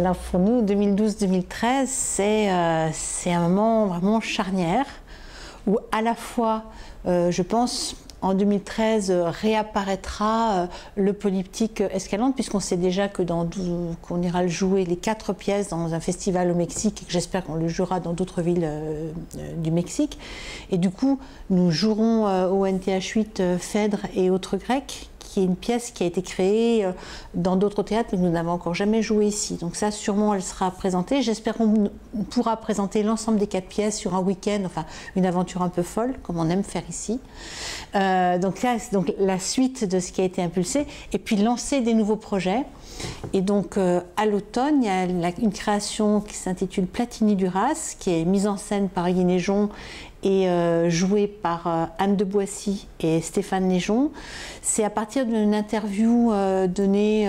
Alors pour nous, 2012-2013, c'est un moment vraiment charnière où à la fois, je pense, en 2013 réapparaîtra le polyptyque Escalante, puisqu'on sait déjà que qu'on ira le jouer les 4 pièces dans un festival au Mexique et que j'espère qu'on le jouera dans d'autres villes du Mexique. Et du coup, nous jouerons au NTH 8 Phèdre et autres Grecs, qui est une pièce qui a été créée dans d'autres théâtres, mais que nous n'avons encore jamais joué ici. Donc ça, sûrement, elle sera présentée. J'espère qu'on pourra présenter l'ensemble des 4 pièces sur un week-end, enfin, une aventure un peu folle, comme on aime faire ici. Donc là, donc la suite de ce qui a été impulsé, et puis lancer des nouveaux projets. Et donc, à l'automne, il y a une création qui s'intitule Platini Duras, qui est mise en scène par Guy Neigeon et jouée par Anne de Boissy et Stéphane Neigeon. C'est à partir d'une interview donnée...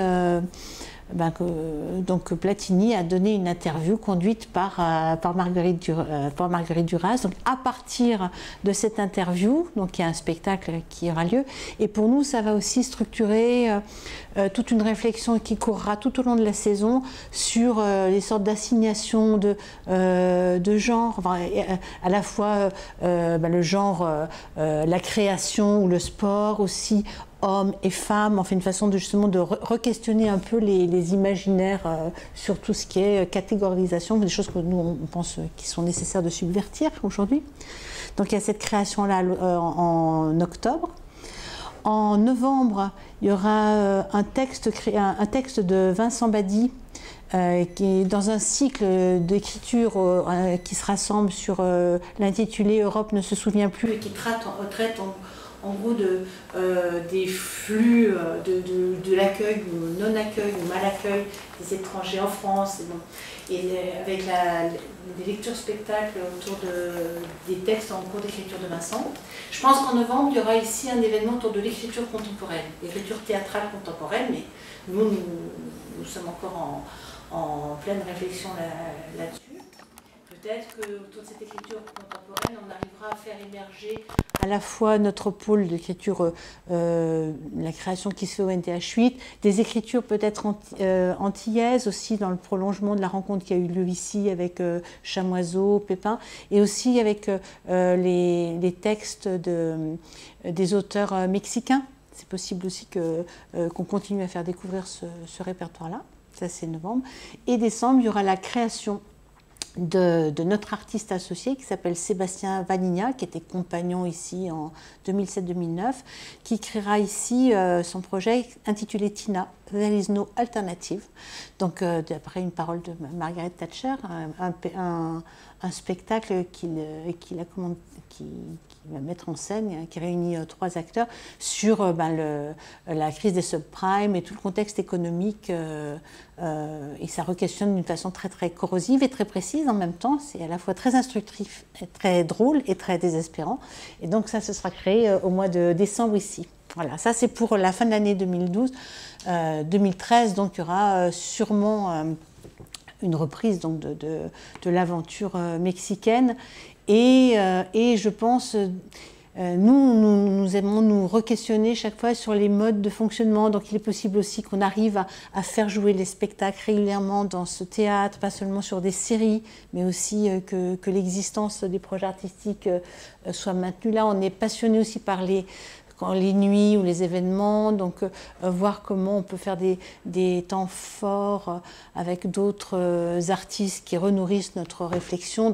donc Platini a donné une interview conduite par Marguerite Duras. Donc à partir de cette interview, donc il y a un spectacle qui aura lieu. Et pour nous, ça va aussi structurer toute une réflexion qui courra tout au long de la saison sur les sortes d'assignations de genre, enfin, à la fois le genre, la création ou le sport aussi, hommes et femmes, enfin une façon de justement de re-questionner un peu les imaginaires sur tout ce qui est catégorisation, des choses que nous on pense qui sont nécessaires de subvertir aujourd'hui. Donc il y a cette création-là en octobre. En novembre, il y aura un texte de Vincent Badi qui est dans un cycle d'écriture qui se rassemble sur l'intitulé Europe ne se souvient plus et qui traite en gros des flux de l'accueil ou non-accueil ou mal-accueil des étrangers en France, et avec des lectures spectacles autour des textes en cours d'écriture de Vincent. Je pense qu'en novembre, il y aura ici un événement autour de l'écriture contemporaine, l'écriture théâtrale contemporaine, mais nous sommes encore en pleine réflexion là-dessus. Peut-être qu'autour de cette écriture contemporaine, on arrivera à faire émerger à la fois notre pôle d'écriture, la création qui se fait au NTH 8, des écritures peut-être antillaises aussi dans le prolongement de la rencontre qui a eu lieu ici avec Chamoiseau, Pépin, et aussi avec les textes des auteurs mexicains. C'est possible aussi qu'on continue à faire découvrir ce répertoire-là. Ça, c'est novembre. Et décembre, il y aura la création de notre artiste associé qui s'appelle Sébastien Vanigna, qui était compagnon ici en 2007-2009, qui créera ici son projet intitulé Tina, There is no alternative. Donc, d'après une parole de Margaret Thatcher, un spectacle qui va mettre en scène, qui réunit 3 acteurs sur la crise des subprimes et tout le contexte économique. Et ça re-questionne d'une façon très très corrosive et très précise en même temps. C'est à la fois très instructif, très drôle et très désespérant. Et donc ça, ce sera créé au mois de décembre ici. Voilà, ça c'est pour la fin de l'année 2012. 2013, donc il y aura sûrement une reprise donc, de l'aventure mexicaine. Et je pense, nous aimons nous re-questionner chaque fois sur les modes de fonctionnement. Donc il est possible aussi qu'on arrive à faire jouer les spectacles régulièrement dans ce théâtre, pas seulement sur des séries, mais aussi que l'existence des projets artistiques soit maintenue là. On est passionné aussi par les nuits ou les événements, donc voir comment on peut faire des temps forts avec d'autres artistes qui renourrissent notre réflexion.